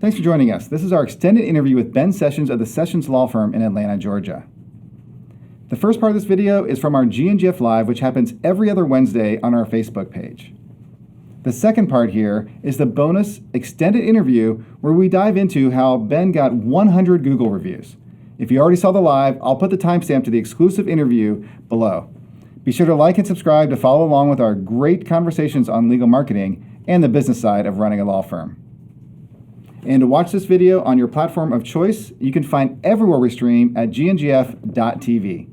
Thanks for joining us. This is our extended interview with Ben Sessions of the Sessions Law Firm in Atlanta, Georgia. The first part of this video is from our GNGF Live, which happens every other Wednesday on our Facebook page. The second part here is the bonus extended interview where we dive into how Ben got 100 Google reviews. If you already saw the live, I'll put the timestamp to the exclusive interview below. Be sure to like and subscribe to follow along with our great conversations on legal marketing and the business side of running a law firm. And to watch this video on your platform of choice, you can find everywhere we stream at GNGF.tv.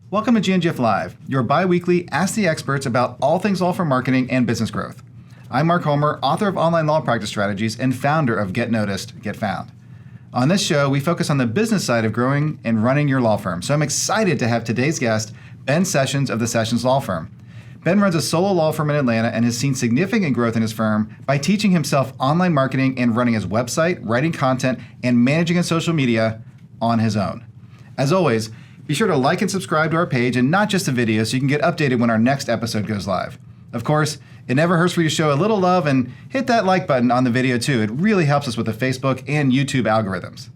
Welcome to GNGF Live, your bi-weekly Ask the Experts about all things law firm marketing and business growth. I'm Mark Homer, author of Online Law Practice Strategies and founder of Get Noticed, Get Found. On this show, we focus on the business side of growing and running your law firm. So I'm excited to have today's guest, Ben Sessions of the Sessions Law Firm. Ben runs a solo law firm in Atlanta and has seen significant growth in his firm by teaching himself online marketing and running his website, writing content, and managing his social media on his own. As always, be sure to like and subscribe to our page and not just the video so you can get updated when our next episode goes live. Of course, it never hurts for you to show a little love and hit that like button on the video too. It really helps us with the Facebook and YouTube algorithms.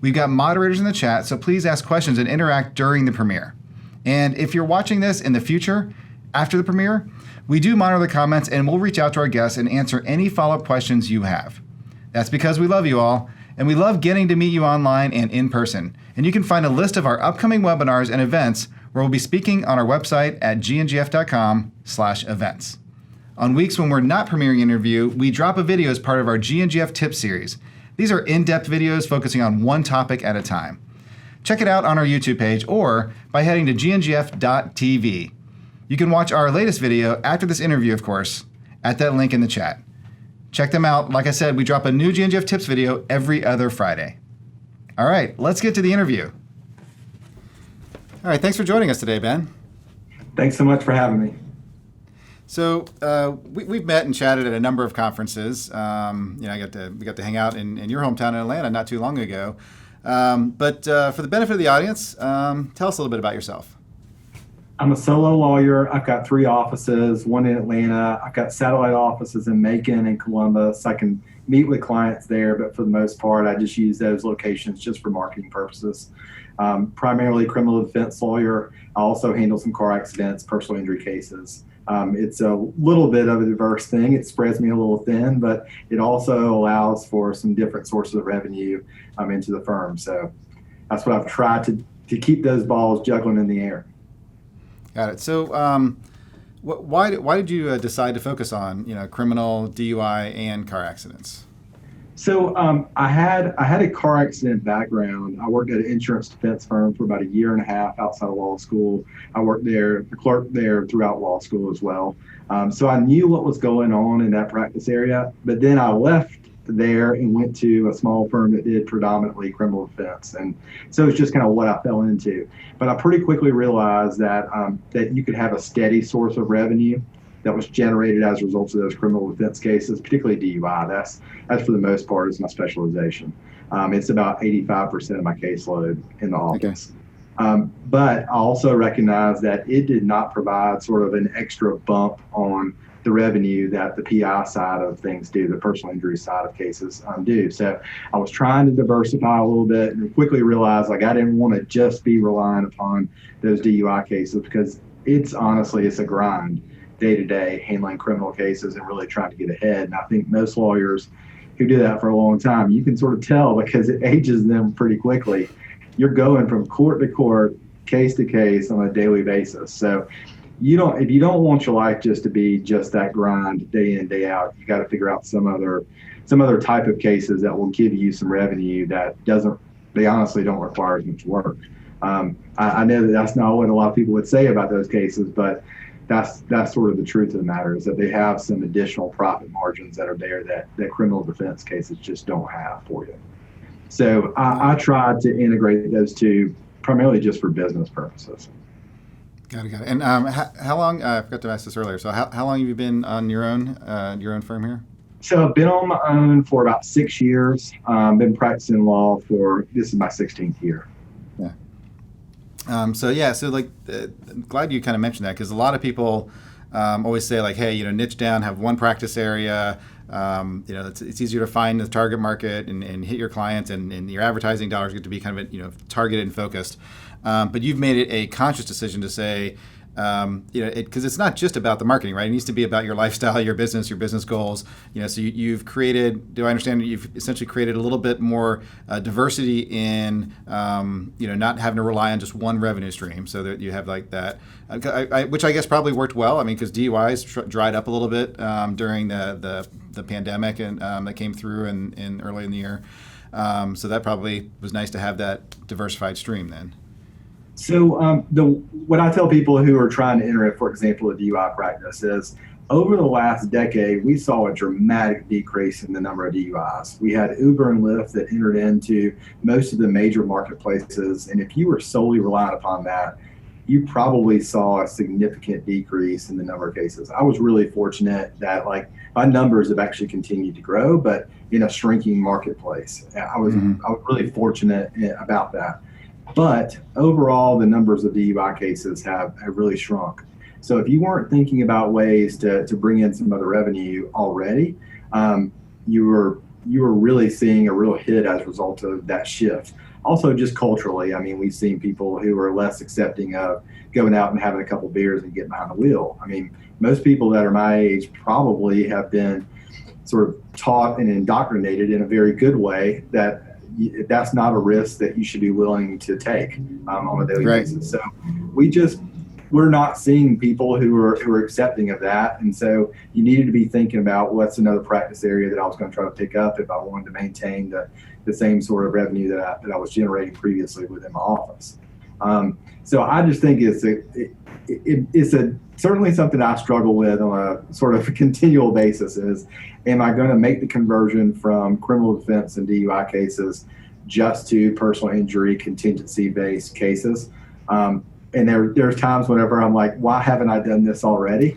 We've got moderators in the chat, so please ask questions and interact during the premiere. And if you're watching this in the future, after the premiere, we do monitor the comments and we'll reach out to our guests and answer any follow-up questions you have. That's because we love you all, and we love getting to meet you online and in person. And you can find a list of our upcoming webinars and events where we'll be speaking on our website at gngf.com/events. On weeks when we're not premiering an interview, we drop a video as part of our GNGF Tips series. These are in-depth videos focusing on one topic at a time. Check it out on our YouTube page or by heading to gngf.tv. You can watch our latest video after this interview, of course, at that link in the chat. Check them out. Like I said, we drop a new GNGF Tips video every other Friday. All right, let's get to the interview. All right, thanks for joining us today, Ben. Thanks so much for having me. So we've met and chatted at a number of conferences. We got to hang out in your hometown in Atlanta not too long ago. But for the benefit of the audience, tell us a little bit about yourself. I'm a solo lawyer. I've got 3 offices, one in Atlanta. I've got satellite offices in Macon and Columbus. I can meet with clients there, but for the most part, I just use those locations just for marketing purposes. Primarily criminal defense lawyer. I also handle some car accidents, personal injury cases. It's a little bit of a diverse thing. It spreads me a little thin, but it also allows for some different sources of revenue into the firm. So that's what I've tried to keep those balls juggling in the air. Got it. So why did you decide to focus on criminal, DUI, and car accidents? So I had a car accident background. I worked at an insurance defense firm for about 1.5 years outside of law school. I worked there, clerked there throughout law school as well. So I knew what was going on in that practice area. But then I left there and went to a small firm that did predominantly criminal defense. And so it's just kind of what I fell into. But I pretty quickly realized that that you could have a steady source of revenue that was generated as a result of those criminal defense cases, particularly DUI. That's for the most part is my specialization. It's about 85% of my caseload in the office. Okay. But I also recognize that it did not provide sort of an extra bump on the revenue that the PI side of things do, the personal injury side of cases do. So I was trying to diversify a little bit and quickly realized I didn't want to just be relying upon those DUI cases because it's a grind day to day handling criminal cases and really trying to get ahead. And I think most lawyers who do that for a long time, you can sort of tell because it ages them pretty quickly. You're going from court to court, case to case on a daily basis. So if you don't want your life just to be just that grind day in, day out, you got to figure out some other type of cases that will give you some revenue that they honestly don't require as much work. I know that's not what a lot of people would say about those cases, but that's sort of the truth of the matter is that they have some additional profit margins that are there that criminal defense cases just don't have for you. So I tried to integrate those two primarily just for business purposes. Got it. And how long? I forgot to ask this earlier. So how long have you been on your own firm here? So I've been on my own for about 6 years. Been practicing law this is my 16th year. Yeah. I'm glad you kind of mentioned that because a lot of people always say like, hey, niche down, have one practice area. It's easier to find the target market and hit your clients, and your advertising dollars get to be kind of targeted and focused. But you've made it a conscious decision to say, because it's not just about the marketing, right? It needs to be about your lifestyle, your business goals. So you've created. Do I understand that you've essentially created a little bit more diversity in, not having to rely on just one revenue stream, so that you have like that, which I guess probably worked well. I mean, because DUIs dried up a little bit during the pandemic and that came through in early in the year. So that probably was nice to have that diversified stream then. So what I tell people who are trying to enter, for example, a DUI practice is over the last decade, we saw a dramatic decrease in the number of DUIs. We had Uber and Lyft that entered into most of the major marketplaces. And if you were solely reliant upon that, you probably saw a significant decrease in the number of cases. I was really fortunate that my numbers have actually continued to grow, but in a shrinking marketplace. I was really fortunate about that. But overall, the numbers of DUI cases have really shrunk. So if you weren't thinking about ways to bring in some other revenue already, you were really seeing a real hit as a result of that shift. Also, just culturally, I mean, we've seen people who are less accepting of going out and having a couple beers and getting behind the wheel. I mean, most people that are my age probably have been sort of taught and indoctrinated in a very good way that that's not a risk that you should be willing to take on a daily basis. So we're not seeing people who are accepting of that. And so you needed to be thinking about what's another practice area that I was going to try to pick up if I wanted to maintain the same sort of revenue that I was generating previously within my office. So I just think it's certainly something I struggle with on a sort of continual basis is, am I going to make the conversion from criminal defense and DUI cases just to personal injury contingency-based cases? And there's times whenever I'm like, why haven't I done this already?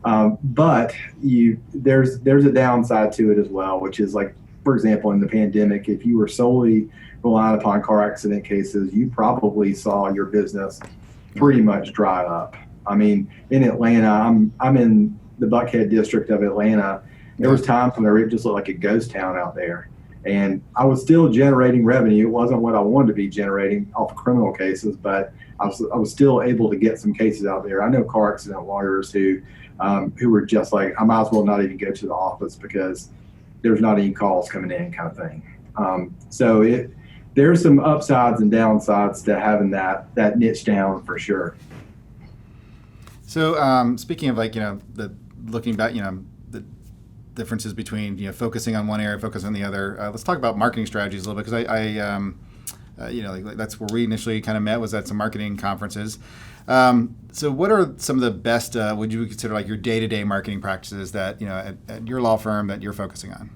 But there's a downside to it as well, which is like, for example, in the pandemic, if you were solely reliant upon car accident cases, you probably saw your business pretty much dry up. I mean, in Atlanta, I'm in the Buckhead district of Atlanta. There was times when it just looked like a ghost town out there. And I was still generating revenue. It wasn't what I wanted to be generating off criminal cases, but I was still able to get some cases out there. I know car accident lawyers who were just like, I might as well not even go to the office because there's not any calls coming in, kind of thing. So there's some upsides and downsides to having that niche down for sure. So speaking of looking back, the differences between focusing on one area, focusing on the other. Let's talk about marketing strategies a little bit, because that's where we initially kind of met, was at some marketing conferences. So what are some of the best, would you consider like your day-to-day marketing practices that at your law firm that you're focusing on?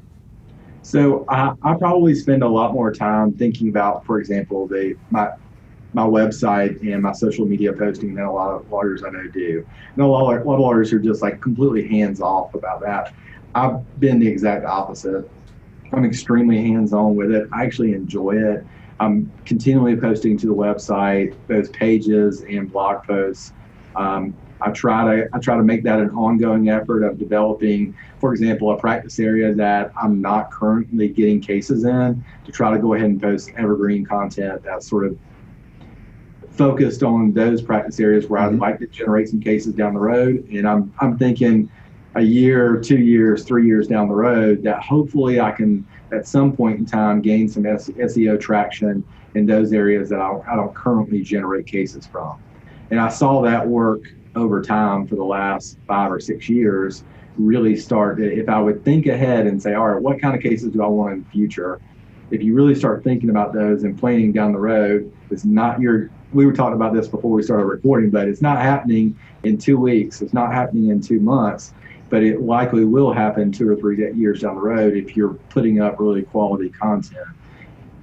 So I probably spend a lot more time thinking about, for example, my website and my social media posting than a lot of lawyers I know do. And a lot of lawyers are just like completely hands off about that. I've been the exact opposite. I'm extremely hands-on with it. I actually enjoy it. I'm continually posting to the website, both pages and blog posts. I try to make that an ongoing effort of developing, for example, a practice area that I'm not currently getting cases in, to try to go ahead and post evergreen content that's sort of focused on those practice areas where I'd like to generate some cases down the road. And I'm thinking a year, 2 years, 3 years down the road that hopefully I can at some point in time gain some SEO traction in those areas that I don't currently generate cases from. And I saw that work over time for the last 5 or 6 years really start. If I would think ahead and say, all right, what kind of cases do I want in the future? If you really start thinking about those and planning down the road, it's not we were talking about this before we started recording, but it's not happening in 2 weeks. It's not happening in 2 months, but it likely will happen 2 or 3 years down the road if you're putting up really quality content.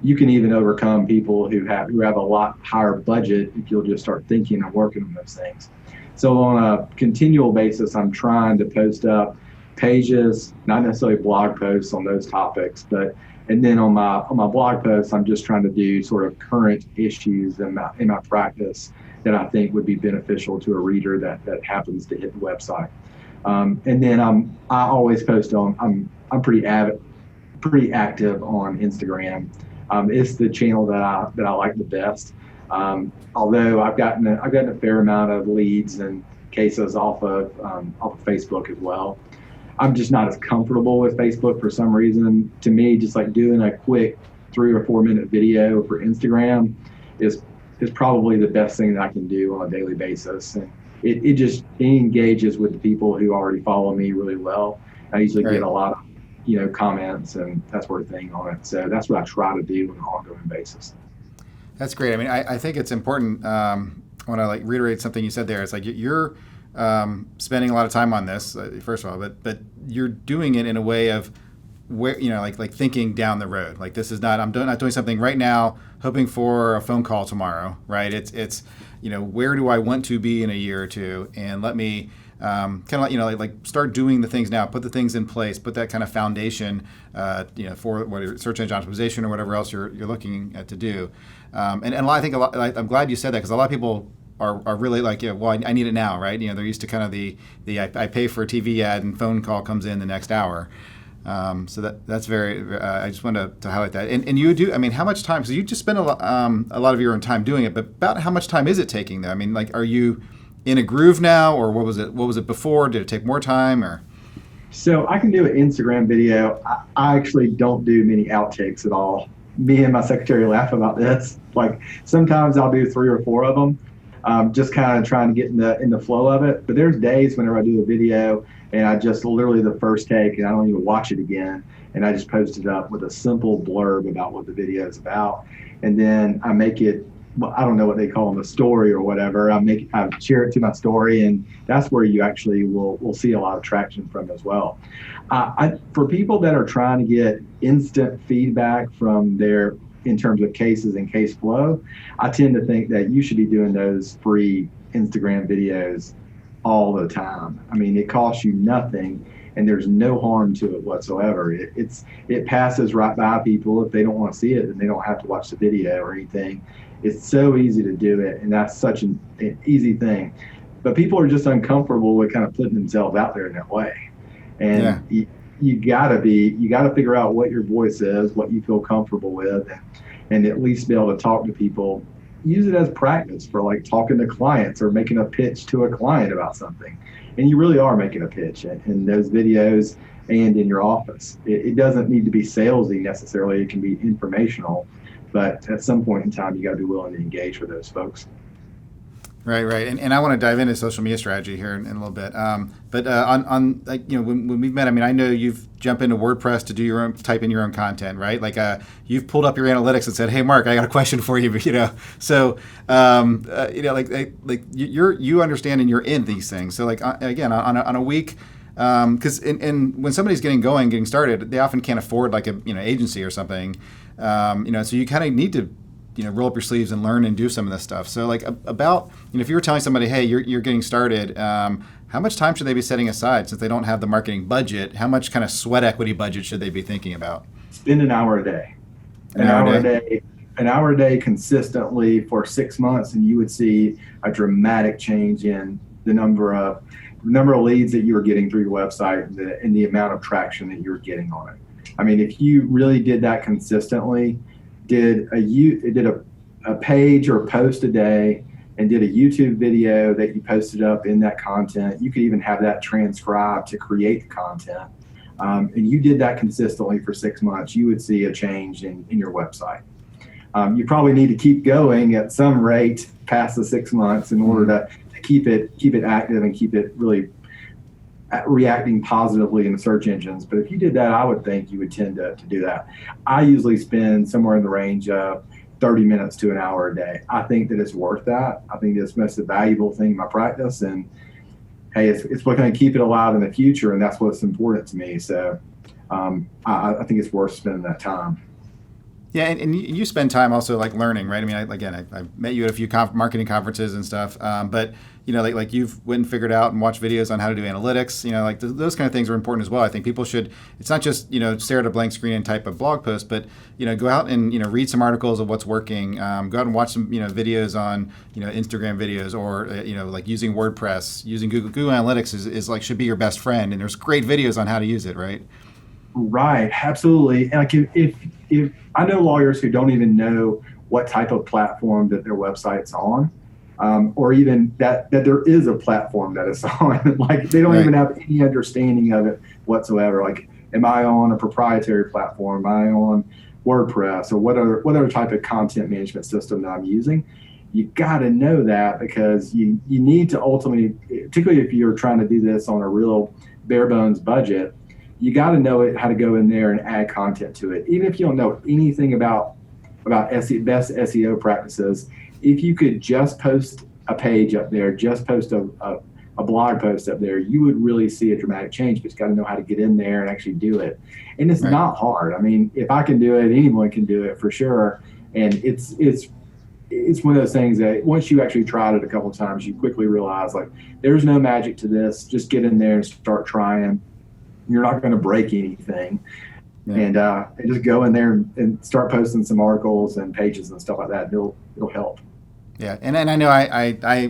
You can even overcome people who have a lot higher budget if you'll just start thinking and working on those things. So on a continual basis, I'm trying to post up pages, not necessarily blog posts on those topics, and then on my blog posts, I'm just trying to do sort of current issues in my practice that I think would be beneficial to a reader that happens to hit the website. And then I always post on. I'm pretty active on Instagram. It's the channel that I like the best. Although I've gotten a fair amount of leads and cases off of Facebook as well. I'm just not as comfortable with Facebook for some reason. To me, just like doing a quick 3 or 4 minute video for Instagram is probably the best thing that I can do on a daily basis. And it engages with the people who already follow me really well. I usually get a lot of comments and that sort of thing on it. So that's what I try to do on an ongoing basis. That's great. I mean, I think it's important. I want to reiterate something you said there. It's like you're spending a lot of time on this, first of all, but you're doing it in a way of where like thinking down the road. Like this is not not doing something right now, hoping for a phone call tomorrow, right? It's where do I want to be in a year or two, and let me kind of like start doing the things now, put the things in place, put that kind of foundation, for whether search engine optimization or whatever else you're looking at to do. And I think I'm glad you said that, because a lot of people are really like, well, I need it now, right? They're used to kind of the I pay for a TV ad and phone call comes in the next hour. So that's very. I just wanted to highlight that. And you do. I mean, how much time? So you just spend a lot of your own time doing it. But about how much time is it taking, though? I mean, like, are you in a groove now, or what was it? What was it before? Did it take more time, or? So I can do an Instagram video. I actually don't do many outtakes at all. Me and my secretary laugh about this. Like sometimes I'll do 3 or 4 of them, just kind of trying to get in the flow of it. But there's days whenever I do a video and I just literally the first take and I don't even watch it again, and I just post it up with a simple blurb about what the video is about, and then I make it. Well, I don't know what they call them, a story or whatever. I share it to my story, and that's where you actually will see a lot of traction from as well. For people that are trying to get instant feedback from in terms of cases and case flow, I tend to think that you should be doing those free Instagram videos all the time. I mean, it costs you nothing, and there's no harm to it whatsoever. It passes right by people. If they don't want to see it, then they don't have to watch the video or anything. It's so easy to do it, and that's such an easy thing. But people are just uncomfortable with kind of putting themselves out there in that way. And you gotta figure out what your voice is, what you feel comfortable with, and at least be able to talk to people. Use it as practice for like talking to clients or making a pitch to a client about something. And you really are making a pitch in those videos and in your office. It doesn't need to be salesy necessarily. It can be informational. But at some point in time, you got to be willing to engage with those folks. Right. And I want to dive into social media strategy here in a little bit. But on like, when we've met, I mean, I know you've jumped into WordPress to do type in your own content, right? Like you've pulled up your analytics and said, "Hey, Mark, I got a question for you." So like you understand and you're in these things. So like again, on a week. Because when somebody's getting started, they often can't afford like a agency or something, so you kind of need to roll up your sleeves and learn and do some of this stuff. So like about if you were telling somebody, hey, you're getting started, how much time should they be setting aside since they don't have the marketing budget? How much kind of sweat equity budget should they be thinking about? Spend an hour a day. An hour a day consistently for 6 months, and you would see a dramatic change in the number of leads that you were getting through your website and the amount of traction that you were getting on it. I mean, if you really did that consistently, did a page or a post a day, and did a YouTube video that you posted up in that content, you could even have that transcribed to create the content. And you did that consistently for 6 months, you would see a change in your website. You probably need to keep going at some rate past the 6 months in order to keep it active and keep it really reacting positively in the search engines. But if you did that, I would think you would tend to do that. I usually spend somewhere in the range of 30 minutes to an hour a day. I think that it's worth that. I think it's the most valuable thing in my practice, and hey, it's what's going to keep it alive in the future, and that's what's important to me. So I think it's worth spending that time. Yeah, and you spend time also like learning, right? I mean, I met you at a few marketing conferences and stuff, but like you've went and figured out and watched videos on how to do analytics. Like those kind of things are important as well. I think people should. It's not just stare at a blank screen and type a blog post, but go out and read some articles of what's working. Go out and watch some videos on Instagram videos, or like using WordPress, using Google Analytics is like should be your best friend. And there's great videos on how to use it, right? Right, absolutely. And like if I know lawyers who don't even know what type of platform that their website's on, or even that there is a platform that it's on. Like they don't Right. even have any understanding of it whatsoever. Like, am I on a proprietary platform? Am I on WordPress, or what other type of content management system that I'm using? You got to know that, because you need to ultimately, particularly if you're trying to do this on a real bare bones budget, you got to know how to go in there and add content to it. Even if you don't know anything about best SEO practices, if you could just post a page up there, just post a blog post up there, you would really see a dramatic change. But you got to know how to get in there and actually do it. And it's Right. not hard. I mean, if I can do it, anyone can do it for sure. And it's one of those things that once you actually tried it a couple of times, you quickly realize like there's no magic to this. Just get in there and start trying. You're not going to break anything. Yeah. And just go in there and start posting some articles and pages and stuff like that. It'll help. Yeah, and I know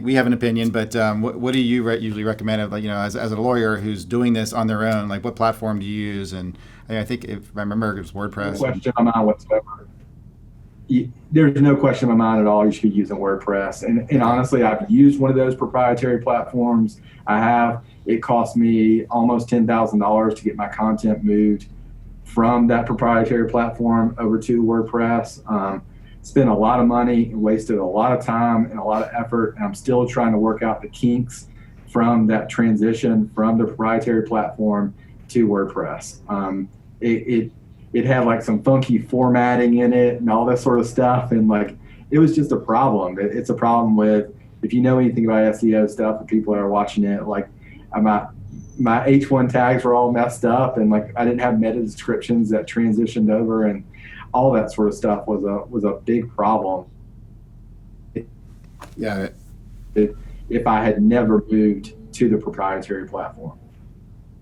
we have an opinion, but what do you usually recommend of, like, as a lawyer who's doing this on their own, like what platform do you use? And I think if I remember, it was WordPress. No question in my mind whatsoever. There's no question in my mind at all. You should be using WordPress. And honestly, I've used one of those proprietary platforms. It cost me almost $10,000 to get my content moved from that proprietary platform over to WordPress. Spent a lot of money and wasted a lot of time and a lot of effort. And I'm still trying to work out the kinks from that transition from the proprietary platform to WordPress. It had like some funky formatting in it and all that sort of stuff. And like, it was just a problem. It's a problem with, if you know anything about SEO stuff, and people are watching it, like my H1 tags were all messed up, and like I didn't have meta descriptions that transitioned over, and all that sort of stuff was a big problem. Yeah. If I had never moved to the proprietary platform.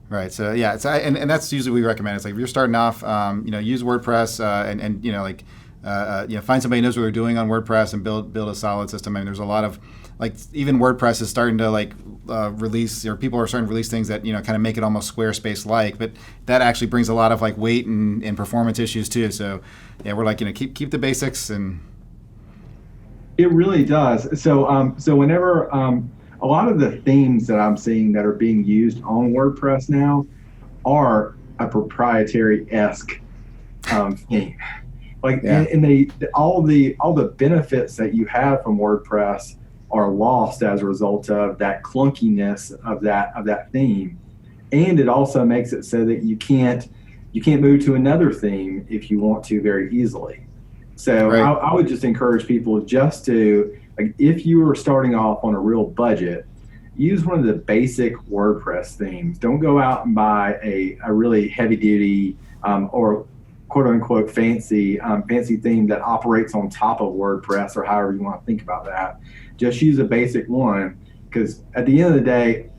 Right. So yeah, and that's usually what we recommend. It's like if you're starting off, use WordPress, and find somebody who knows what they're doing on WordPress and build a solid system. I mean, there's a lot of, like, even WordPress is starting to release, or people are starting to release things that kind of make it almost Squarespace-like, but that actually brings a lot of like weight and performance issues too. So yeah, we're like keep the basics. And it really does. So whenever a lot of the themes that I'm seeing that are being used on WordPress now are a proprietary-esque theme. Like, yeah. And all the benefits that you have from WordPress are lost as a result of that clunkiness of that theme. And it also makes it so that you can't move to another theme if you want to very easily. So right. I would just encourage people just to, like, if you are starting off on a real budget, use one of the basic WordPress themes. Don't go out and buy a really heavy duty or quote unquote fancy theme that operates on top of WordPress, or however you want to think about that. Just use a basic one, because at the end of the day,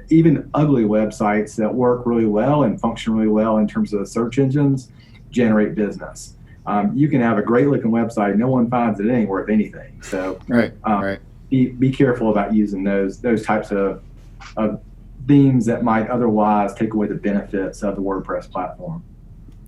even ugly websites that work really well and function really well in terms of the search engines generate business. You can have a great looking website, no one finds it ain't worth anything. So right. Be careful about using those types of themes that might otherwise take away the benefits of the WordPress platform.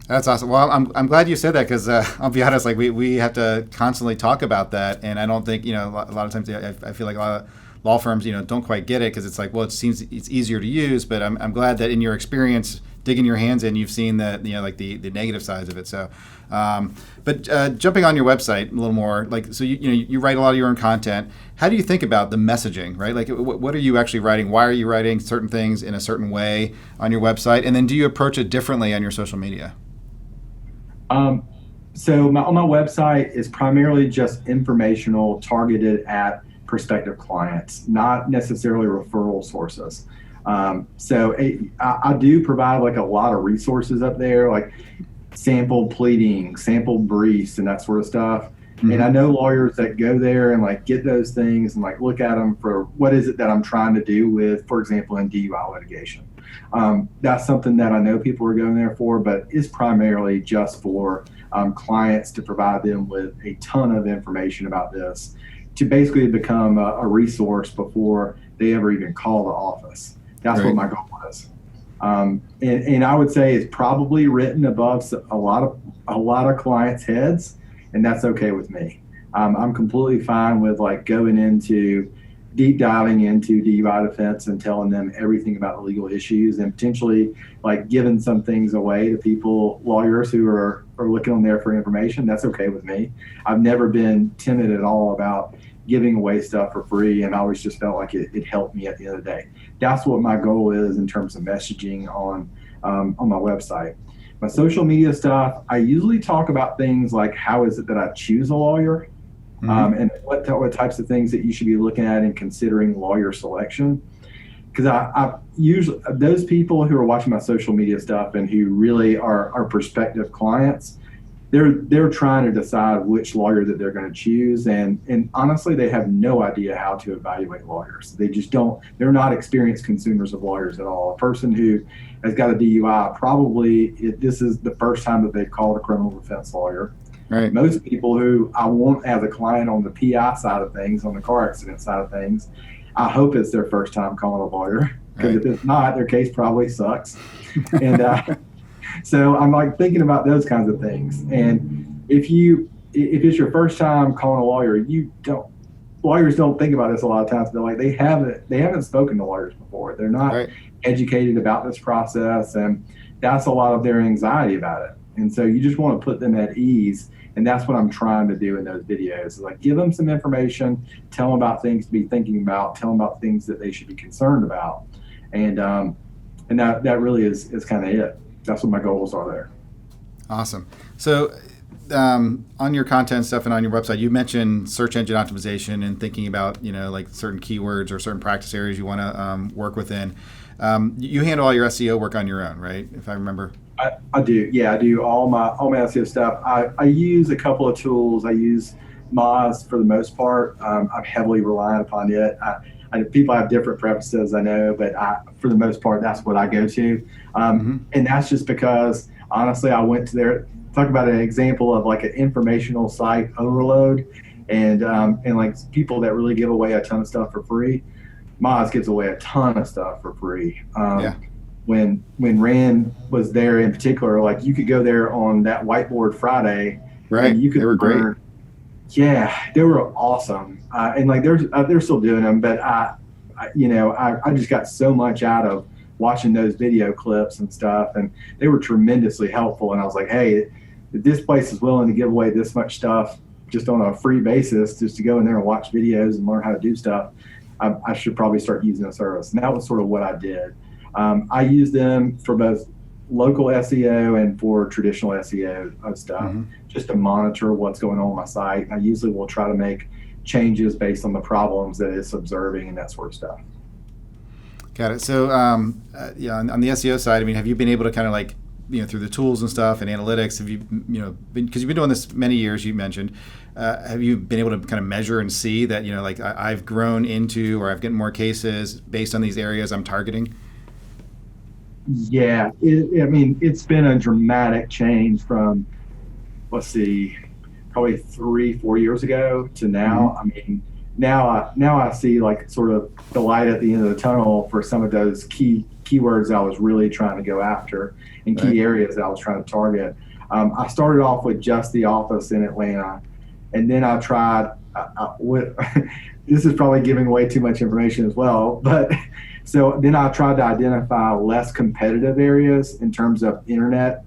That's awesome. Well, I'm glad you said that, because I'll be honest, like we have to constantly talk about that, and I don't think a lot of times I feel like a lot of law firms don't quite get it, because it's like, well, it seems it's easier to use, but I'm glad that in your experience digging your hands in, you've seen that like the negative sides of it. So, but jumping on your website a little more, like, so you write a lot of your own content. How do you think about the messaging, right? Like, what are you actually writing? Why are you writing certain things in a certain way on your website? And then do you approach it differently on your social media? So on my website is primarily just informational, targeted at prospective clients, not necessarily referral sources. So I do provide like a lot of resources up there. Like, sample pleading, sample briefs, and that sort of stuff. Mm-hmm. And I know lawyers that go there and like get those things and like look at them for what is it that I'm trying to do with, for example, in DUI litigation. That's something that I know people are going there for, but it's primarily just for clients to provide them with a ton of information about this to basically become a resource before they ever even call the office. That's right. what my goal is. And I would say it's probably written above a lot of clients' heads, and that's okay with me. I'm completely fine with like going into deep diving into DUI defense and telling them everything about the legal issues and potentially like giving some things away to people, lawyers who are looking on there for information. That's okay with me. I've never been timid at all about giving away stuff for free, and I always just felt like it helped me at the end of the day. That's what my goal is in terms of messaging on my website. My social media stuff, I usually talk about things like how is it that I choose a lawyer, and what types of things that you should be looking at in considering lawyer selection. Because I usually, those people who are watching my social media stuff and who really are prospective clients, they're trying to decide which lawyer that they're going to choose, and honestly they have no idea how to evaluate lawyers. They just don't. They're not experienced consumers of lawyers at all. A person who has got a DUI, probably this is the first time that they've called a criminal defense lawyer. Right. Most people who I want as a client on the PI side of things, on the car accident side of things, I hope it's their first time calling a lawyer, because if it's not, their case probably sucks. And so I'm like thinking about those kinds of things. And if it's your first time calling a lawyer, lawyers don't think about this a lot of times. They're like, they haven't spoken to lawyers before. They're not educated about this process, and that's a lot of their anxiety about it. And so you just want to put them at ease. And that's what I'm trying to do in those videos, is like give them some information, tell them about things to be thinking about, tell them about things that they should be concerned about. And that really is kind of it. That's what my goals are there. Awesome. So on your content stuff and on your website, you mentioned search engine optimization and thinking about, like certain keywords or certain practice areas you want to work within. You handle all your SEO work on your own, right? If I remember. I do. Yeah, I do all my SEO stuff. I use a couple of tools. I use Moz for the most part. I'm heavily reliant upon it. People have different preferences, I know, but for the most part, that's what I go to. And that's just because, honestly, I went to there. Talk about an example of like an informational site overload, and like people that really give away a ton of stuff for free. Moz gives away a ton of stuff for free. When Rand was there in particular, like you could go there on that Whiteboard Friday. Right. And you could they were great. Yeah, they were awesome. And like they're still doing them, but I just got so much out of watching those video clips and stuff, and they were tremendously helpful. And I was like, hey, if this place is willing to give away this much stuff just on a free basis, just to go in there and watch videos and learn how to do stuff, I should probably start using a service. And that was sort of what I did. I use them for both local SEO and for traditional SEO stuff, just to monitor what's going on my site. I usually will try to make changes based on the problems that it's observing and that sort of stuff. Got it. So, on the SEO side, I mean, have you been able to kind of like, through the tools and stuff and analytics, have you, because you've been doing this many years, you mentioned, have you been able to kind of measure and see that, like I've grown into, or I've gotten more cases based on these areas I'm targeting? Yeah, it's been a dramatic change from, let's see, probably 3-4 years ago to now. I mean, now I see like sort of the light at the end of the tunnel for some of those keywords I was really trying to go after, and key areas that I was trying to target. I started off with just the office in Atlanta, and then I tried. This is probably giving away too much information as well, but. So then I tried to identify less competitive areas in terms of internet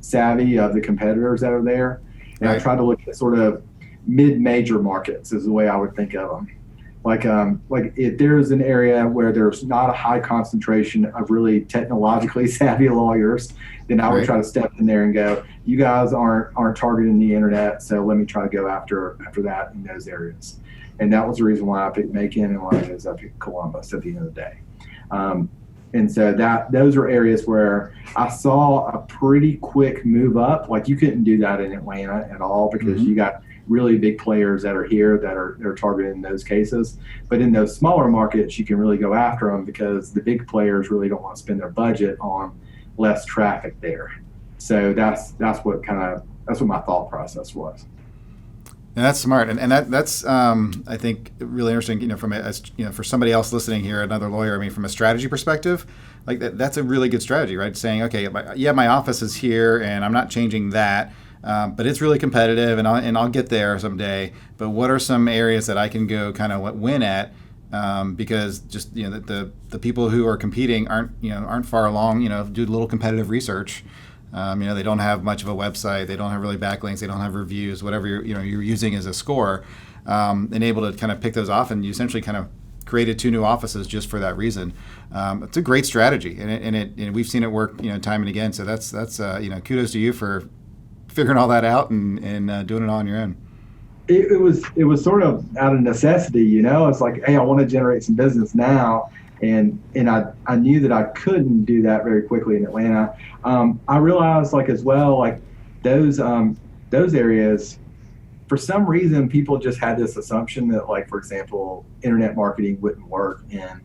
savvy of the competitors that are there. And I tried to look at sort of mid-major markets is the way I would think of them. Like if there's an area where there's not a high concentration of really technologically savvy lawyers, then I would try to step in there and go, you guys aren't targeting the internet, so let me try to go after that in those areas. And that was the reason why I picked Macon and why I picked Columbus at the end of the day. And so those are areas where I saw a pretty quick move up. Like you couldn't do that in Atlanta at all because you got really big players that are here that are targeted in those cases. But in those smaller markets, you can really go after them because the big players really don't want to spend their budget on less traffic there. So that's what my thought process was. And that's smart, and that's I think really interesting. For somebody else listening here, another lawyer. I mean, from a strategy perspective, like that's a really good strategy, right? Saying, okay, my office is here, and I'm not changing that, but it's really competitive, and I'll get there someday. But what are some areas that I can go kind of win at? Because just the people who are competing aren't far along. Do a little competitive research. They don't have much of a website. They don't have really backlinks. They don't have reviews. Whatever you're using as a score, and able to kind of pick those off, and you essentially kind of created 2 new offices just for that reason. It's a great strategy, and we've seen it work time and again. So that's kudos to you for figuring all that out and doing it all on your own. It was sort of out of necessity. It's like, hey, I want to generate some business now. And I knew that I couldn't do that very quickly in Atlanta. I realized as well, those areas, for some reason, people just had this assumption that for example, internet marketing wouldn't work in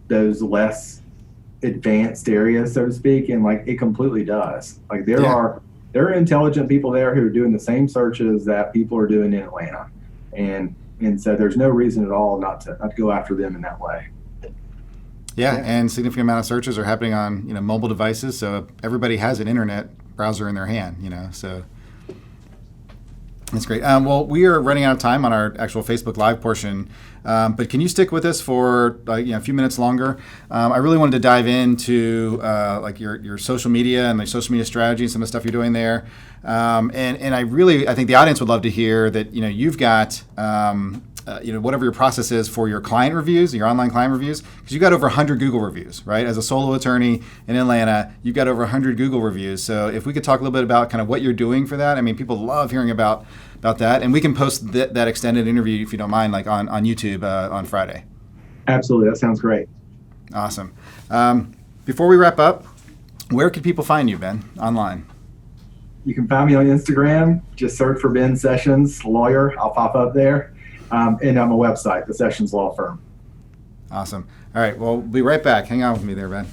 those less advanced areas, so to speak. And it completely does. There are intelligent people there who are doing the same searches that people are doing in Atlanta. And so there's no reason at all not to go after them in that way. Yeah, and significant amount of searches are happening on mobile devices, so everybody has an internet browser in their hand. So that's great. Well, we are running out of time on our actual Facebook Live portion, but can you stick with us for a few minutes longer? I really wanted to dive into your social media and social media strategy and some of the stuff you're doing there, and I think the audience would love to hear that you've got. Whatever your process is for your client reviews, your online client reviews, because you've got over 100 Google reviews, right? As a solo attorney in Atlanta, you've got over 100 Google reviews. So if we could talk a little bit about kind of what you're doing for that. I mean, people love hearing about that. And we can post that extended interview, if you don't mind, on YouTube on Friday. Absolutely. That sounds great. Awesome. Before we wrap up, where can people find you, Ben, online? You can find me on Instagram. Just search for Ben Sessions, lawyer. I'll pop up there. And on my website, the Sessions Law Firm. Awesome. All right. Well, we'll be right back. Hang on with me there, Ben.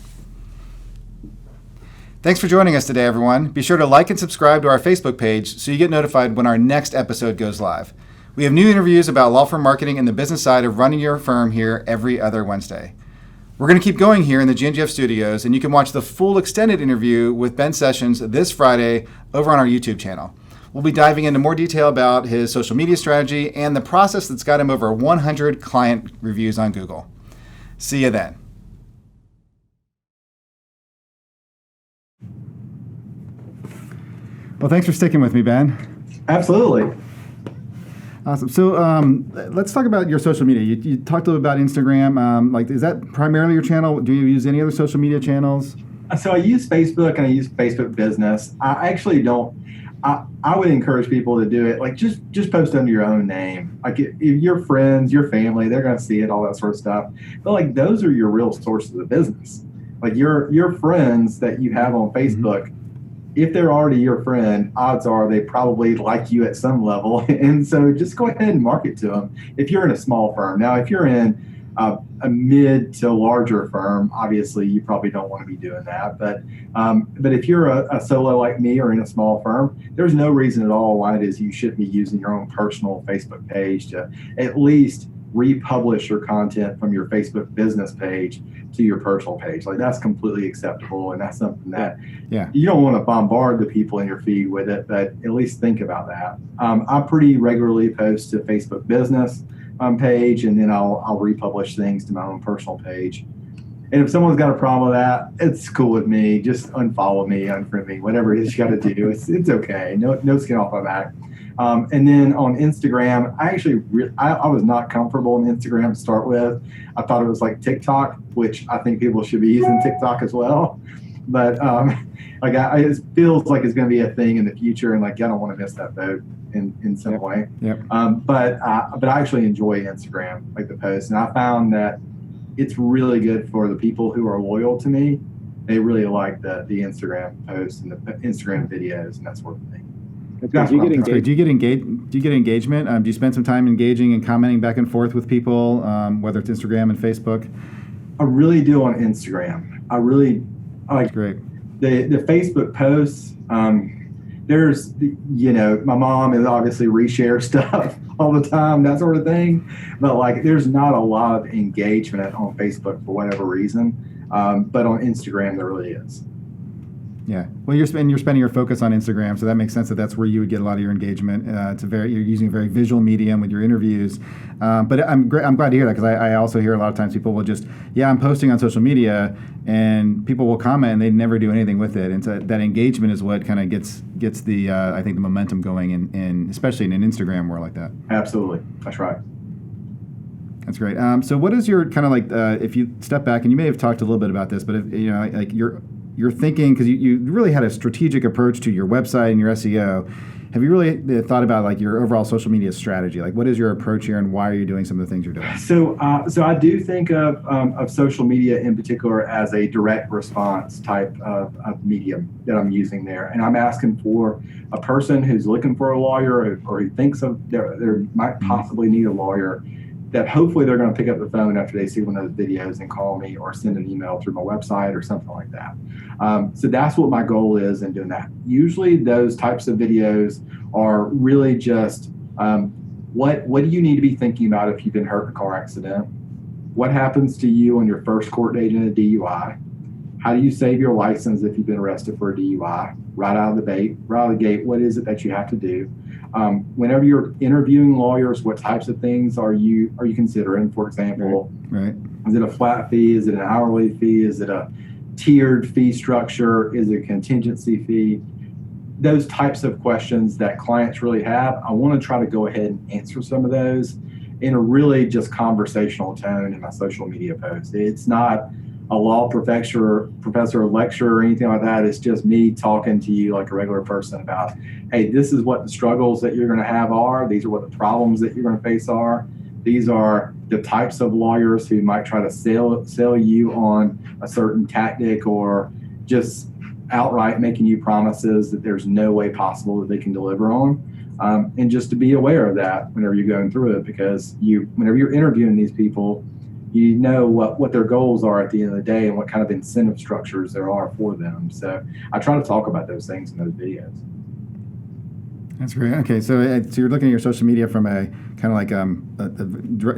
Thanks for joining us today, everyone. Be sure to like and subscribe to our Facebook page so you get notified when our next episode goes live. We have new interviews about law firm marketing and the business side of running your firm here every other Wednesday. We're going to keep going here in the GNGF studios, and you can watch the full extended interview with Ben Sessions this Friday over on our YouTube channel. We'll be diving into more detail about his social media strategy and the process that's got him over 100 client reviews on Google. See you then. Well, thanks for sticking with me, Ben. Absolutely. Awesome. So let's talk about your social media. You talked a little about Instagram. Is that primarily your channel? Do you use any other social media channels? So I use Facebook and I use Facebook Business. I actually don't. I would encourage people to do it. Just post under your own name. If your friends, your family, they're going to see it, all that sort of stuff. But those are your real sources of business. Your friends that you have on Facebook, if they're already your friend, odds are they probably like you at some level. And so just go ahead and market to them. If you're in a small firm. Now, if you're in a mid to larger firm, obviously you probably don't want to be doing that. But if you're a solo like me or in a small firm, there's no reason at all why it is you shouldn't be using your own personal Facebook page to at least republish your content from your Facebook business page to your personal page. That's completely acceptable, and that's something that you don't want to bombard the people in your feed with it, but at least think about that. I pretty regularly post to Facebook business page, and then I'll republish things to my own personal page. And if someone's got a problem with that, it's cool with me. Just unfollow me, unfriend me, whatever it is you got to do. It's okay. No skin off my back. And then on Instagram, I was not comfortable on Instagram to start with. I thought it was like TikTok, which I think people should be using TikTok as well. But it feels like it's going to be a thing in the future, and I don't want to miss that boat in some way. Yep. But I actually enjoy Instagram, the posts, and I found that it's really good for the people who are loyal to me. They really like the Instagram posts and the Instagram videos and that sort of thing. That's do you get engaged? Do you get engagement? Do you spend some time engaging and commenting back and forth with people, whether it's Instagram and Facebook? I really do on Instagram. I like great. The Facebook posts. There's, my mom is obviously reshare stuff all the time, that sort of thing. But like, there's not a lot of engagement on Facebook for whatever reason. But on Instagram, there really is. Yeah. Well, you're spending your focus on Instagram, so that makes sense that's where you would get a lot of your engagement. You're using a very visual medium with your interviews. But I'm glad to hear that, because I also hear a lot of times people will just, I'm posting on social media, and people will comment and they never do anything with it. And so that engagement is what kind of gets the I think the momentum going in especially in an Instagram world like that. Absolutely, that's right. That's great. So what is your kind of like if you step back, and you may have talked a little bit about this, but if, you're thinking, because you really had a strategic approach to your website and your SEO. Have you really thought about like your overall social media strategy? Like, what is your approach here, and why are you doing some of the things you're doing? So I do think of social media in particular as a direct response type of medium that I'm using there. And I'm asking for a person who's looking for a lawyer, or who thinks they might possibly need a lawyer, that hopefully they're going to pick up the phone after they see one of those videos and call me or send an email through my website or something like that. So that's what my goal is in doing that. Usually those types of videos are really just what do you need to be thinking about if you've been hurt in a car accident? What happens to you on your first court date in a DUI? How do you save your license if you've been arrested for a DUI? Right out of the gate, what is it that you have to do? Whenever you're interviewing lawyers, what types of things are you considering? For example, right. Is it a flat fee? Is it an hourly fee? Is it a tiered fee structure? Is it a contingency fee? Those types of questions that clients really have, I want to try to go ahead and answer some of those in a really just conversational tone in my social media posts. It's not a law professor lecture or anything like that. It's just me talking to you like a regular person about, hey, this is what the struggles that you're going to have are. These are what the problems that you're going to face are. These are the types of lawyers who might try to sell you on a certain tactic, or just outright making you promises that there's no way possible that they can deliver on. And just to be aware of that whenever you're going through it, because whenever you're interviewing these people, you know what their goals are at the end of the day and what kind of incentive structures there are for them. So I try to talk about those things in those videos. That's great. Okay, so you're looking at your social media from a kind of like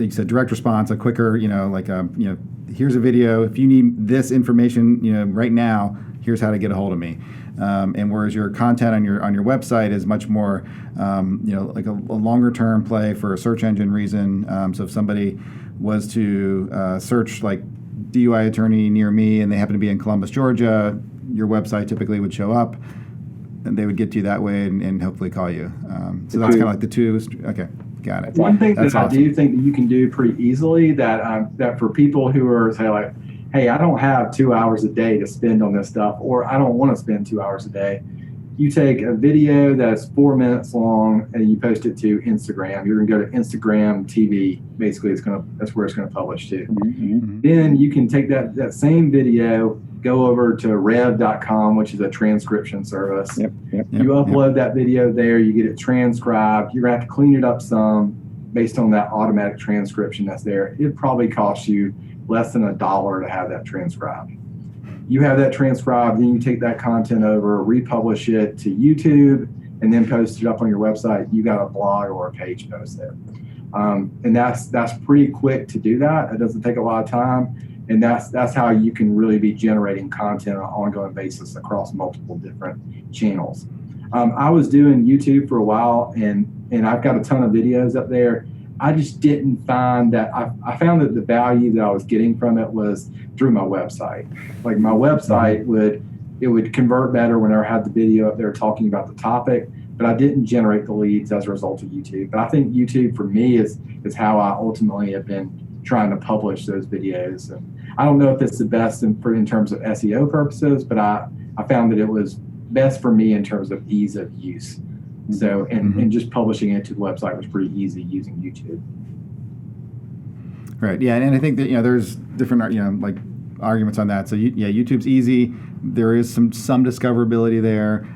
you said, direct response, a quicker, here's a video. If you need this information, right now, here's how to get a hold of me. And whereas your content on your website is much more, like a longer term play for a search engine reason. So if somebody was to search like DUI attorney near me and they happen to be in Columbus, Georgia, your website typically would show up, and they would get to you that way and hopefully call you. So that's kind of like the two. Okay, got it. One thing that's awesome. I do think that you can do pretty easily that for people who are, say, like, hey, I don't have 2 hours a day to spend on this stuff, or I don't want to spend 2 hours a day. You take a video that's 4 minutes long and you post it to Instagram. You're going to go to Instagram TV. Basically, that's where it's going to publish to. Mm-hmm. Then you can take that same video, go over to rev.com, which is a transcription service. Yep. You upload that video there. You get it transcribed. You're going to have to clean it up some based on that automatic transcription that's there. It probably costs you less than $1 to have that transcribed. You have that transcribed, then you take that content over, republish it to YouTube, and then post it up on your website. You got a blog or a page post there. And that's pretty quick to do that. It doesn't take a lot of time. And that's how you can really be generating content on an ongoing basis across multiple different channels. I was doing YouTube for a while, and I've got a ton of videos up there. I just didn't find that. I found that the value that I was getting from it was through my website. Like my website would convert better whenever I had the video up there talking about the topic, but I didn't generate the leads as a result of YouTube. But I think YouTube for me is how I ultimately have been trying to publish those videos. And I don't know if it's the best in terms of SEO purposes, but I found that it was best for me in terms of ease of use. So, and just publishing it to the website was pretty easy using YouTube. Right. Yeah, and I think that there's different like arguments on that. So YouTube's easy. There is some discoverability there.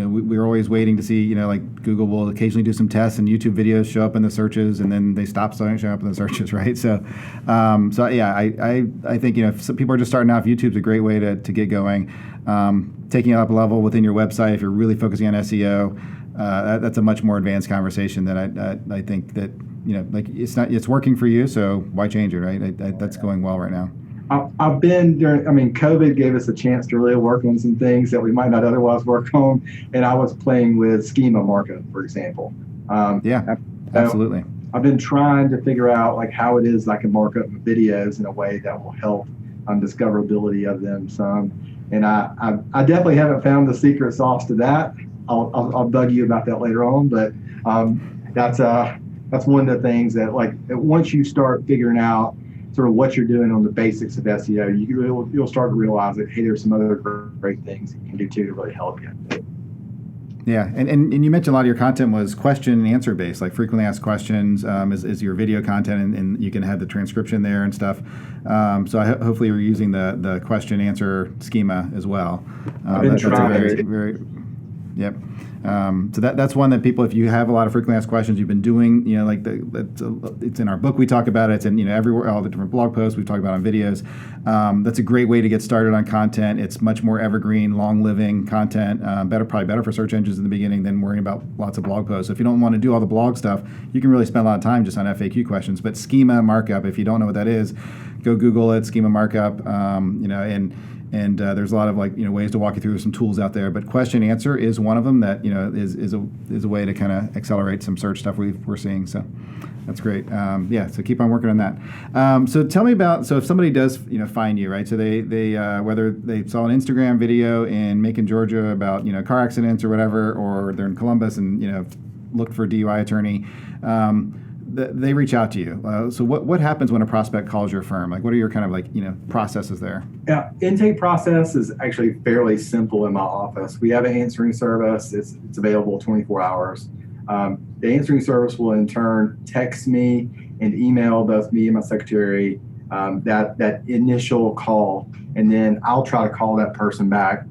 We're always waiting to see. Like Google will occasionally do some tests, and YouTube videos show up in the searches, and then they stop showing up in the searches. Right. So, I think if some people are just starting out, YouTube's a great way to get going. Taking it up a level within your website if you're really focusing on SEO. That's a much more advanced conversation that I think that it's working for you, so why change it, right? That's going well right now. I've been COVID gave us a chance to really work on some things that we might not otherwise work on, and I was playing with schema markup, for example. Absolutely. I've been trying to figure out like how it is I can mark up videos in a way that will help discoverability of them some, and I definitely haven't found the secret sauce to that. I'll bug you about that later on, but that's one of the things that once you start figuring out sort of what you're doing on the basics of SEO, you'll start to realize that, hey, there's some other great things you can do too to really help you. Yeah, and you mentioned a lot of your content was question and answer based, like frequently asked questions is your video content, and you can have the transcription there and stuff. So hopefully you're using the question answer schema as well. That's a very Yep. So that's one that people, if you have a lot of frequently asked questions, you've been doing, it's in our book, we talk about it. It's in, everywhere, all the different blog posts we talk about on videos. That's a great way to get started on content. It's much more evergreen, long living content, probably better for search engines in the beginning than worrying about lots of blog posts. So if you don't want to do all the blog stuff, you can really spend a lot of time just on FAQ questions. But schema markup, if you don't know what that is, go Google it, schema markup, and there's a lot of ways to walk you through. There's some tools out there, but question answer is one of them that is a way to kind of accelerate some search stuff we're seeing. So that's great. So keep on working on that. So tell me about, so if somebody does find you, right? So they whether they saw an Instagram video in Macon, Georgia about car accidents or whatever, or they're in Columbus and looked for a DUI attorney. They reach out to you. So what happens when a prospect calls your firm? Like, what are your kind of processes there? Yeah, intake process is actually fairly simple in my office. We have an answering service. It's available 24 hours. The answering service will in turn text me and email both me and my secretary that initial call, and then I'll try to call that person back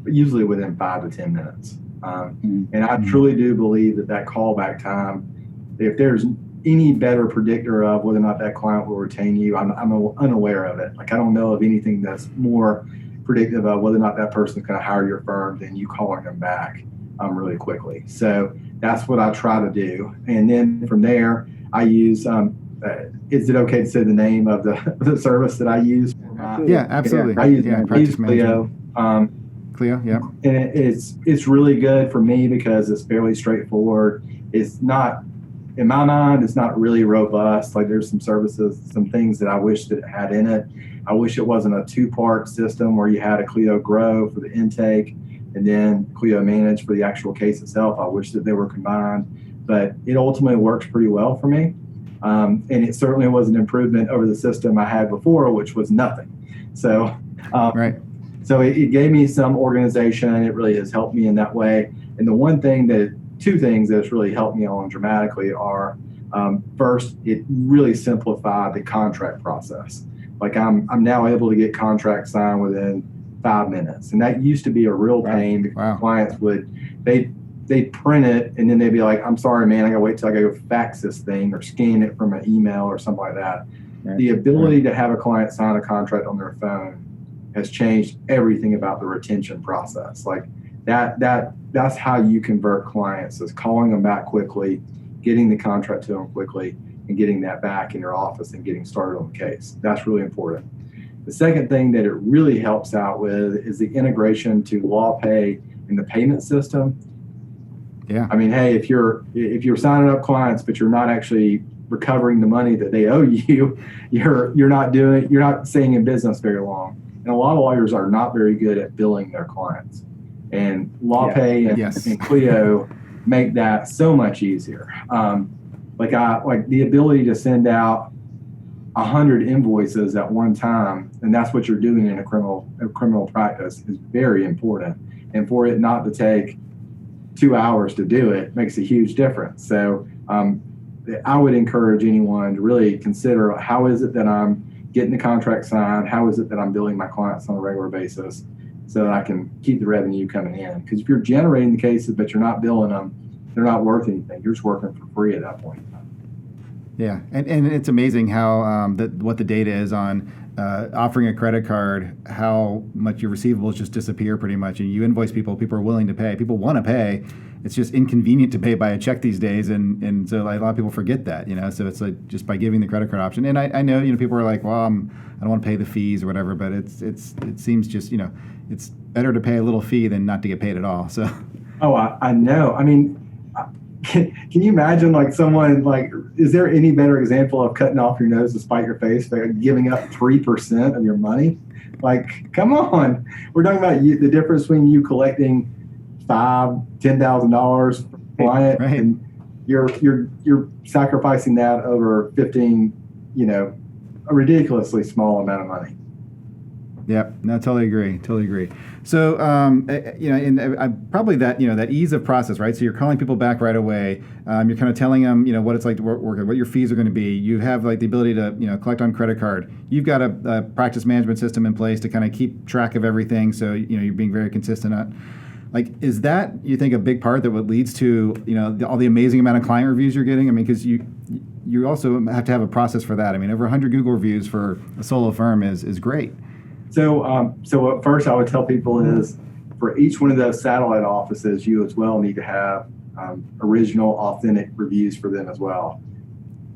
usually within 5 to 10 minutes. And I truly do believe that callback time, if there's any better predictor of whether or not that client will retain you, I'm unaware of it. Like, I don't know of anything that's more predictive of whether or not that person is going to hire your firm than you calling them back really quickly. So that's what I try to do. And then from there, I use, is it okay to say the name of the service that I use? Yeah, absolutely. I use Clio. Clio, yeah. And it's really good for me because it's fairly straightforward. It's not, in my mind, it's not really robust. Like, there's some services, some things that I wish that it had in it. I wish it wasn't a 2-part system where you had a Clio Grow for the intake and then Clio Manage for the actual case itself. I wish that they were combined, but it ultimately works pretty well for me. And it certainly was an improvement over the system I had before, which was nothing. So, right. So it gave me some organization. It really has helped me in that way. And two things that's really helped me on dramatically are, first, it really simplified the contract process. Like, I'm now able to get contracts signed within 5 minutes. And that used to be a real pain because Wow. clients they'd print it and then they'd be like, I'm sorry, man, I gotta wait till I go fax this thing or scan it from an email or something like that. Right. The ability to have a client sign a contract on their phone has changed everything about the retention process. Like, that's how you convert clients, is calling them back quickly, getting the contract to them quickly, and getting that back in your office and getting started on the case. That's really important. The second thing that it really helps out with is the integration to LawPay and the payment system. Yeah. I mean, hey, if you're signing up clients but you're not actually recovering the money that they owe you, you're not staying in business very long. And a lot of lawyers are not very good at billing their clients. And LawPay and Clio make that so much easier. Like the ability to send out 100 invoices at one time, and that's what you're doing in a criminal practice, is very important. And for it not to take 2 hours to do it makes a huge difference. So I would encourage anyone to really consider, how is it that I'm getting the contract signed? How is it that I'm billing my clients on a regular basis so that I can keep the revenue coming in? Because if you're generating the cases but you're not billing them, they're not worth anything. You're just working for free at that point. Yeah, and it's amazing how what the data is on offering a credit card, how much your receivables just disappear pretty much, and you invoice people are willing to pay, people want to pay. It's just inconvenient to pay by a check these days, and so like, a lot of people forget that, so it's like just by giving the credit card option. And I know, people are like, well, I don't want to pay the fees or whatever, but it seems just, it's better to pay a little fee than not to get paid at all. So. Oh, I know. I mean, can you imagine, like, someone, like, is there any better example of cutting off your nose to spite your face by giving up 3% of your money? Like, come on. We're talking about the difference between you collecting $5,000-$10,000 per client, right, and you're sacrificing that over 15, a ridiculously small amount of money. Yep, no, totally agree. So, probably that, that ease of process, right? So you're calling people back right away. You're kind of telling them, what it's like to work, what your fees are going to be. You have like the ability to, collect on credit card. You've got a practice management system in place to kind of keep track of everything. So, you're being very consistent on. Like, is that, you think, a big part that what leads to, all the amazing amount of client reviews you're getting? I mean, because you also have to have a process for that. I mean, over 100 Google reviews for a solo firm is great. So what first I would tell people is, for each one of those satellite offices, you as well need to have original, authentic reviews for them as well.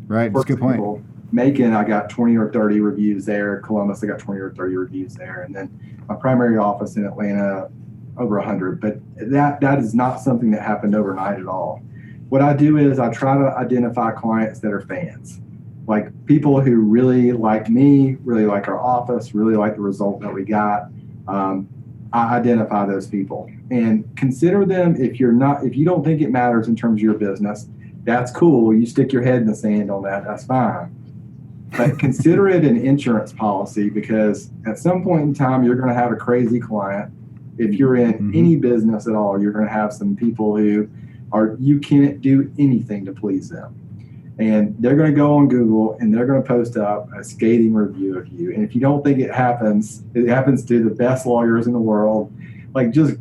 Right, that's a good point. Macon, I got 20 or 30 reviews there. Columbus, I got 20 or 30 reviews there. And then my primary office in Atlanta, over 100. But that is not something that happened overnight at all. What I do is I try to identify clients that are fans. Like, people who really like me, really like our office, really like the result that we got. I identify those people and consider them. If you don't think it matters in terms of your business, that's cool. You stick your head in the sand on that, that's fine. But consider it an insurance policy, because at some point in time, you're going to have a crazy client. If you're in any business at all, you're going to have some people who you can't do anything to please them. And they're going to go on Google and they're going to post up a scathing review of you. And if you don't think it happens to the best lawyers in the world. Like, just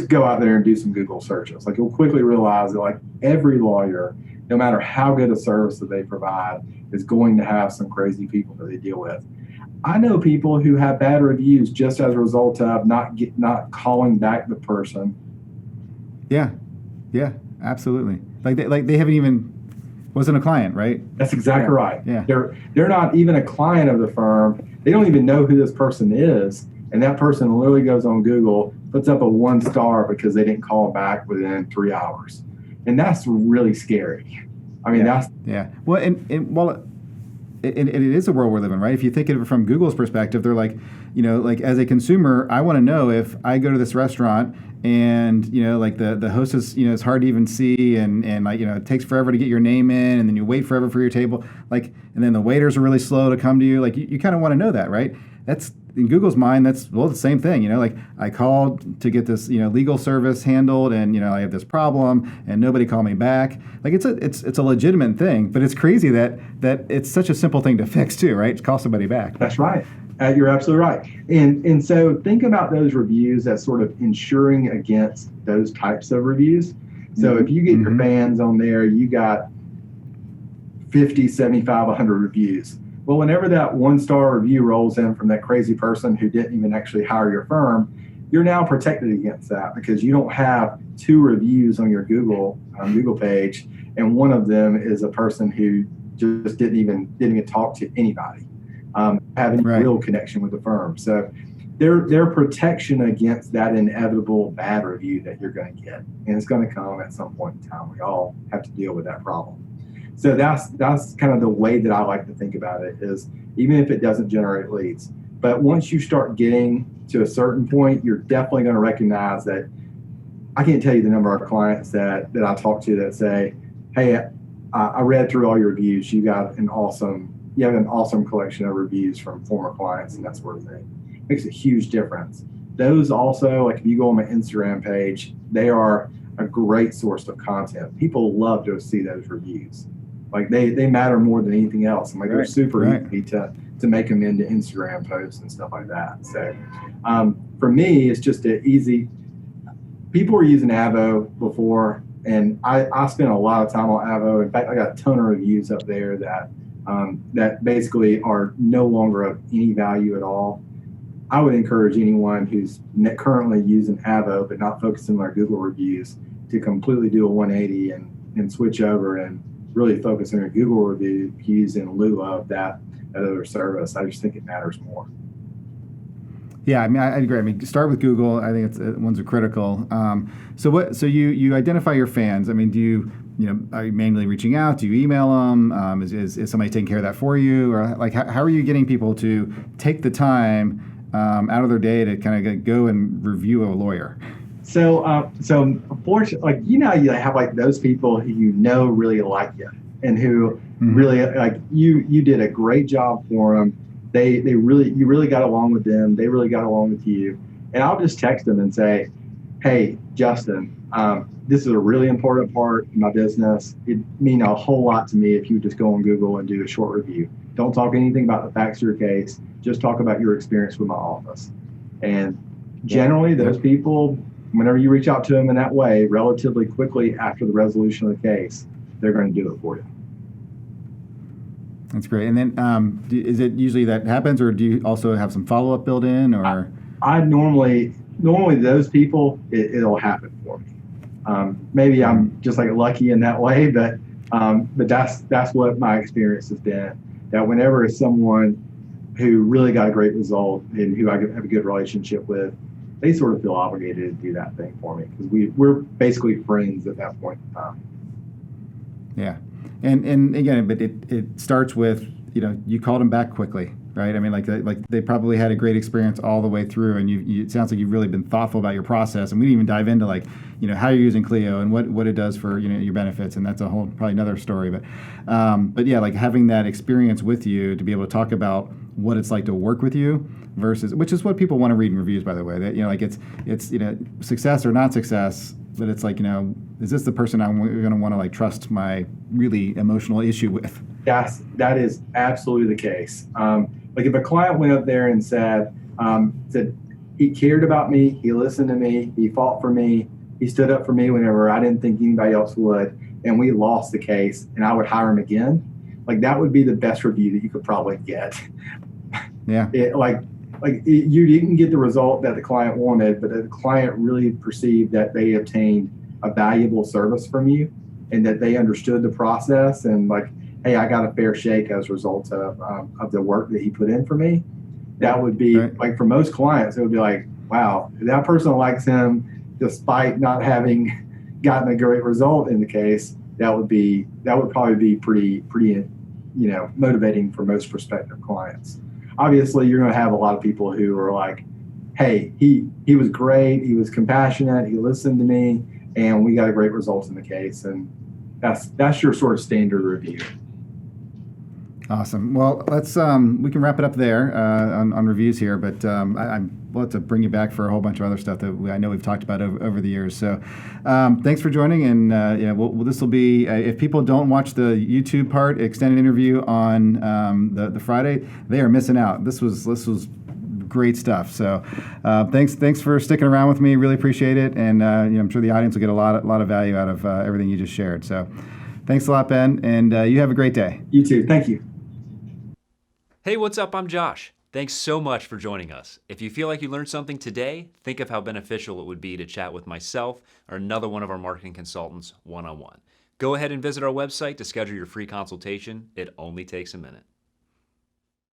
go out there and do some Google searches. Like, you'll quickly realize that, like, every lawyer, no matter how good a service that they provide, is going to have some crazy people that they deal with. I know people who have bad reviews just as a result of not calling back the person. Yeah, absolutely. Like they haven't even wasn't a client, right? That's exactly right. Yeah. They're not even a client of the firm. They don't even know who this person is, and that person literally goes on Google, puts up a 1 star because they didn't call back within 3 hours, and that's really scary. I mean, that's well, and while it is a world we're living, right? If you think of it from Google's perspective, they're like, like, as a consumer, I want to know if I go to this restaurant and, like the hostess, it's hard to even see, and like, it takes forever to get your name in, and then you wait forever for your table, like, and then the waiters are really slow to come to you. Like, you kind of want to know that, right? That's, in Google's mind, that's, well, the same thing, like, I called to get this, legal service handled, and, I have this problem and nobody called me back. Like, it's a legitimate thing, but it's crazy that it's such a simple thing to fix too, right? Call somebody back. That's right. You're absolutely right. And so think about those reviews as sort of insuring against those types of reviews. So if you get your fans on there, you got 50, 75, 100 reviews. Well, whenever that 1 star review rolls in from that crazy person who didn't even actually hire your firm, you're now protected against that, because you don't have 2 reviews on your Google page, and one of them is a person who just didn't even talk to anybody, have any real connection with the firm. So they're protection against that inevitable bad review that you're going to get, and it's going to come at some point in time. We all have to deal with that problem. So that's kind of the way that I like to think about it, is even if it doesn't generate leads, but once you start getting to a certain point, you're definitely going to recognize that. I can't tell you the number of clients that I talk to that say, hey, I read through all your reviews. You have an awesome collection of reviews from former clients and that sort of thing. Makes a huge difference. Those also, like, if you go on my Instagram page, they are a great source of content. People love to see those reviews. Like they matter more than anything else. And like they're super Right. easy to make them into Instagram posts and stuff like that. So for me, it's just an easy. People were using Avo before, and I spent a lot of time on Avo. In fact, I got a ton of reviews up there that basically are no longer of any value at all. I would encourage anyone who's currently using Avo but not focusing on their Google reviews to completely do a 180 and switch over and really focus on your Google reviews in lieu of that other service. I just think it matters more. Yeah, I mean, I agree. I mean, start with Google. I think ones are critical. So you identify your fans. I mean, are you mainly reaching out? Do you email them? Is somebody taking care of that for you? Or like, how are you getting people to take the time out of their day to kind of go and review a lawyer? So unfortunately, like, you have like those people who really like you and who really like you did a great job for them. You really got along with them. They really got along with you. And I'll just text them and say, hey, Justin, this is a really important part of my business. It'd mean a whole lot to me if you just go on Google and do a short review. Don't talk anything about the facts of your case. Just talk about your experience with my office. And generally, those people, whenever you reach out to them in that way, relatively quickly after the resolution of the case, they're going to do it for you. That's great. And then is it usually that happens, or do you also have some follow-up built in? Or I normally those people, it'll happen for me. Maybe I'm just like lucky in that way, but that's what my experience has been. That whenever it's someone who really got a great result and who I have a good relationship with, they sort of feel obligated to do that thing for me because we're basically friends at that point in time. Yeah. And again, but it starts with, you called them back quickly, right? I mean, like they probably had a great experience all the way through, and it sounds like you've really been thoughtful about your process. And we didn't even dive into how you're using Clio and what it does for your benefits, and that's a whole probably another story. But yeah, like having that experience with you to be able to talk about what it's like to work with you versus, which is what people want to read in reviews, by the way. That it's success or not success. But it's like, is this the person I'm going to want to trust my really emotional issue with? Yes, that is absolutely the case. Like if a client went up there and said he cared about me, he listened to me, he fought for me, he stood up for me whenever I didn't think anybody else would, and we lost the case, and I would hire him again, like that would be the best review that you could probably get. Yeah. You didn't get the result that the client wanted, but the client really perceived that they obtained a valuable service from you and that they understood the process and hey, I got a fair shake as a result of the work that he put in for me. That would be right. For most clients, it would be like, wow, that person likes him despite not having gotten a great result in the case. That would probably be pretty motivating for most prospective clients. Obviously, you're going to have a lot of people who are like, hey, he was great, he was compassionate, he listened to me, and we got a great result in the case. And that's your sort of standard review. Awesome. Well, let's we can wrap it up there on reviews here, but we'll have to bring you back for a whole bunch of other stuff that I know we've talked about over the years. So thanks for joining, and this will be, if people don't watch the YouTube part, extended interview on the Friday, they are missing out. This was great stuff. So thanks for sticking around with me. Really appreciate it, and I'm sure the audience will get a lot of value out of everything you just shared. So thanks a lot, Ben, and you have a great day. You too. Thank you. Hey, what's up? I'm Josh. Thanks so much for joining us. If you feel like you learned something today, think of how beneficial it would be to chat with myself or another one of our marketing consultants one-on-one. Go ahead and visit our website to schedule your free consultation. It only takes a minute.